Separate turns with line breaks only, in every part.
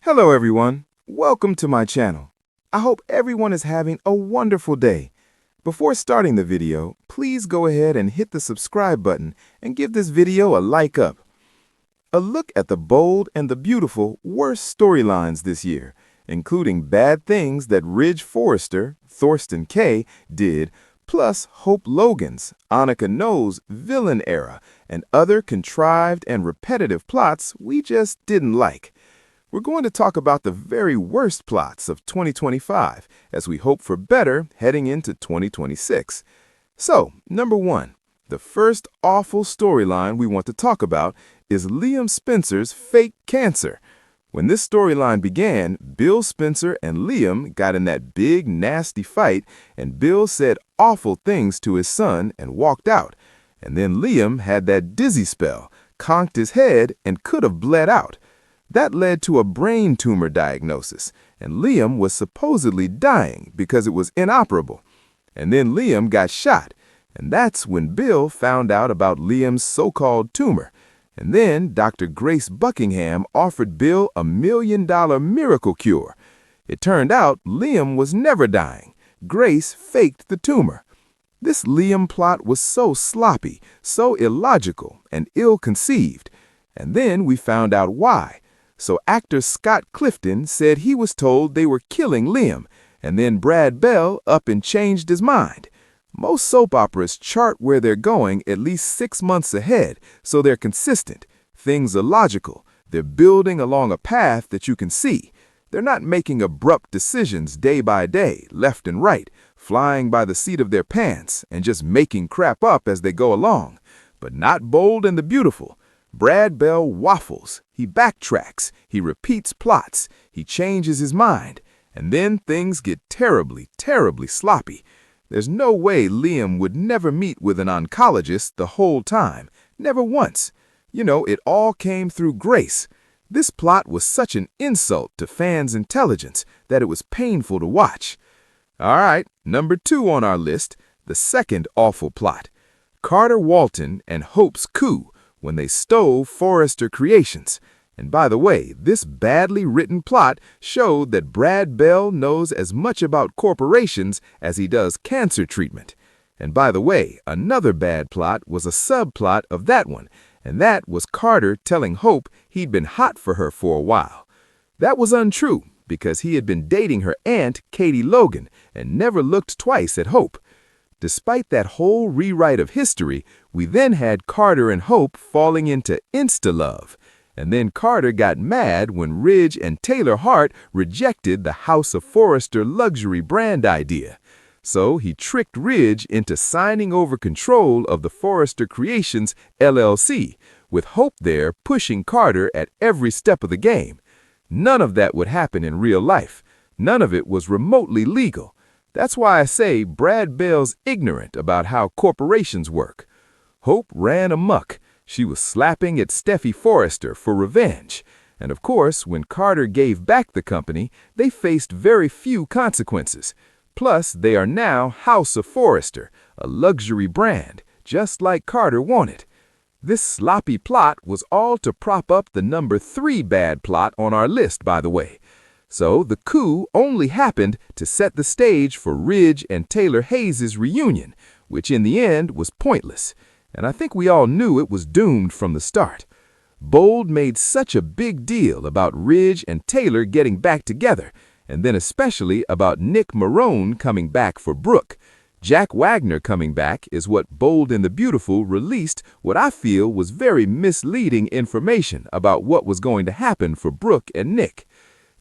Hello everyone, welcome to my channel. I hope everyone is having a wonderful day. Before starting the video, please go ahead and hit the subscribe button and give this video a like up. A look at the bold and the beautiful worst storylines this year, including bad things that Ridge Forrester, Thorsten Kaye, did, plus Hope Logan's, Annika No's villain era, and other contrived and repetitive plots we just didn't like. We're going to talk about the very worst plots of 2025 as we hope for better heading into 2026. So, number one, the first awful storyline we want to talk about is Liam Spencer's fake cancer. When this storyline began, Bill Spencer and Liam got in that big, nasty fight, and Bill said awful things to his son and walked out. And then Liam had that dizzy spell, conked his head, and could have bled out. That led to a brain tumor diagnosis, and Liam was supposedly dying because it was inoperable. And then Liam got shot, and that's when Bill found out about Liam's so-called tumor. And then Dr. Grace Buckingham offered Bill a $1 million miracle cure. It turned out Liam was never dying. Grace faked the tumor. This Liam plot was so sloppy, so illogical, and ill-conceived. And then we found out why. So actor Scott Clifton said he was told they were killing Liam, and then Brad Bell up and changed his mind. Most soap operas chart where they're going at least 6 months ahead, so they're consistent. Things are logical. They're building along a path that you can see. They're not making abrupt decisions day by day, left and right, flying by the seat of their pants and just making crap up as they go along. But not Bold and the Beautiful. Brad Bell waffles, he backtracks, he repeats plots, he changes his mind, and then things get terribly, terribly sloppy. There's no way Liam would never meet with an oncologist the whole time, never once. You know, it all came through Grace. This plot was such an insult to fans' intelligence that it was painful to watch. All right, number 2 on our list, the second awful plot. Carter Walton and Hope's coup, when they stole Forrester Creations. And by the way, this badly written plot showed that Brad Bell knows as much about corporations as he does cancer treatment. And by the way, another bad plot was a subplot of that one, and that was Carter telling Hope he'd been hot for her for a while. That was untrue, because he had been dating her aunt, Katie Logan, and never looked twice at Hope. Despite that whole rewrite of history, we then had Carter and Hope falling into insta-love. And then Carter got mad when Ridge and Taylor Hart rejected the House of Forrester luxury brand idea. So he tricked Ridge into signing over control of the Forrester Creations LLC, with Hope there pushing Carter at every step of the game. None of that would happen in real life. None of it was remotely legal. That's why I say Brad Bell's ignorant about how corporations work. Hope ran amok. She was slapping at Steffi Forrester for revenge. And of course, when Carter gave back the company, they faced very few consequences. Plus, they are now House of Forrester, a luxury brand, just like Carter wanted. This sloppy plot was all to prop up the number 3 bad plot on our list, by the way. So the coup only happened to set the stage for Ridge and Taylor Hayes' reunion, which in the end was pointless. And I think we all knew it was doomed from the start. Bold made such a big deal about Ridge and Taylor getting back together, and then especially about Nick Marone coming back for Brooke. Jack Wagner coming back is what Bold and the Beautiful released what I feel was very misleading information about what was going to happen for Brooke and Nick.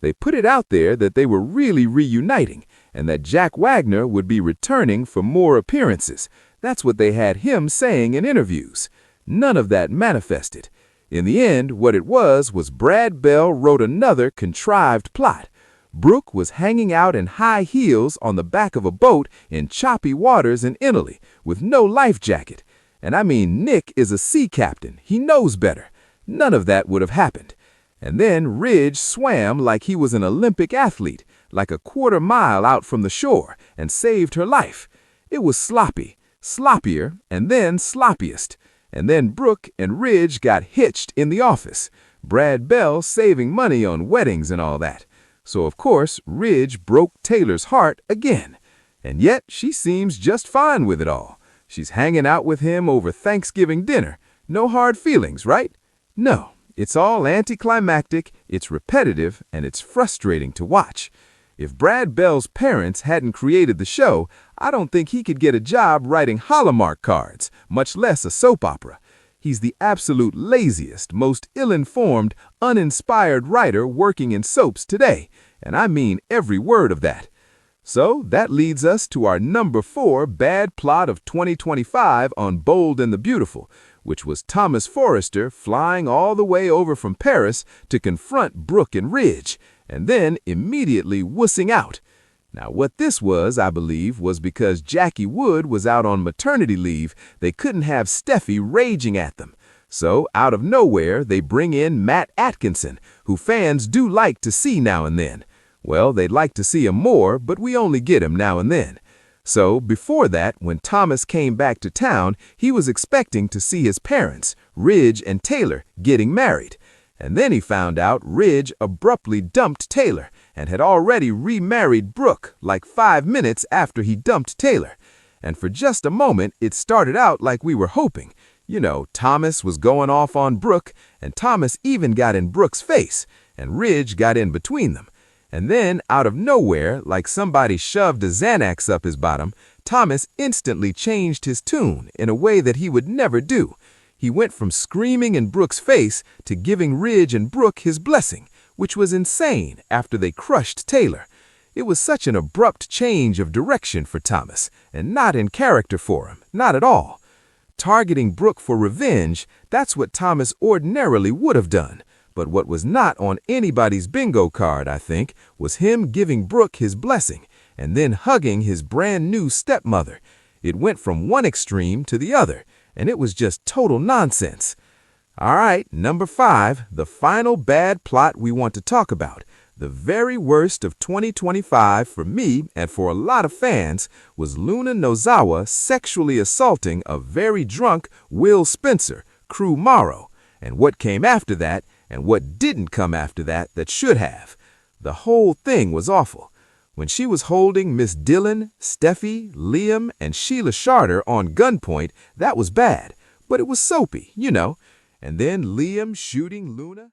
They put it out there that they were really reuniting and that Jack Wagner would be returning for more appearances. That's what they had him saying in interviews. None of that manifested. In the end, what it was Brad Bell wrote another contrived plot. Brooke was hanging out in high heels on the back of a boat in choppy waters in Italy with no life jacket. And I mean, Nick is a sea captain. He knows better. None of that would have happened. And then Ridge swam like he was an Olympic athlete, like a quarter mile out from the shore, and saved her life. It was sloppy, sloppier, and then sloppiest. And then Brooke and Ridge got hitched in the office. Brad Bell saving money on weddings and all that. So of course, Ridge broke Taylor's heart again. And yet she seems just fine with it all. She's hanging out with him over Thanksgiving dinner. No hard feelings, right? No, it's all anticlimactic, it's repetitive, and it's frustrating to watch. If Brad Bell's parents hadn't created the show, I don't think he could get a job writing Hallmark cards, much less a soap opera. He's the absolute laziest, most ill-informed, uninspired writer working in soaps today, and I mean every word of that. So that leads us to our number 4 bad plot of 2025 on Bold and the Beautiful, which was Thomas Forrester flying all the way over from Paris to confront Brooke and Ridge, and then immediately wussing out. Now what this was, I believe, was because Jackie Wood was out on maternity leave, they couldn't have Steffi raging at them. So out of nowhere, they bring in Matt Atkinson, who fans do like to see now and then. Well, they'd like to see him more, but we only get him now and then. So before that, when Thomas came back to town, he was expecting to see his parents, Ridge and Taylor, getting married. And then he found out Ridge abruptly dumped Taylor and had already remarried Brooke like 5 minutes after he dumped Taylor. And for just a moment, it started out like we were hoping. You know, Thomas was going off on Brooke, and Thomas even got in Brooke's face, and Ridge got in between them. And then, out of nowhere, like somebody shoved a Xanax up his bottom, Thomas instantly changed his tune in a way that he would never do. He went from screaming in Brooke's face to giving Ridge and Brooke his blessing, which was insane after they crushed Taylor. It was such an abrupt change of direction for Thomas, and not in character for him, not at all. Targeting Brooke for revenge, that's what Thomas ordinarily would have done. But what was not on anybody's bingo card, I think, was him giving Brooke his blessing and then hugging his brand new stepmother. It went from one extreme to the other, and it was just total nonsense. All right, number 5, the final bad plot we want to talk about. The very worst of 2025 for me and for a lot of fans was Luna Nozawa sexually assaulting a very drunk Will Spencer, Crew Morrow, and what came after that and what didn't come after that should have. The whole thing was awful. When she was holding Miss Dillon, Steffi, Liam, and Sheila Charter on gunpoint, that was bad, but it was soapy, you know. And then Liam shooting Luna.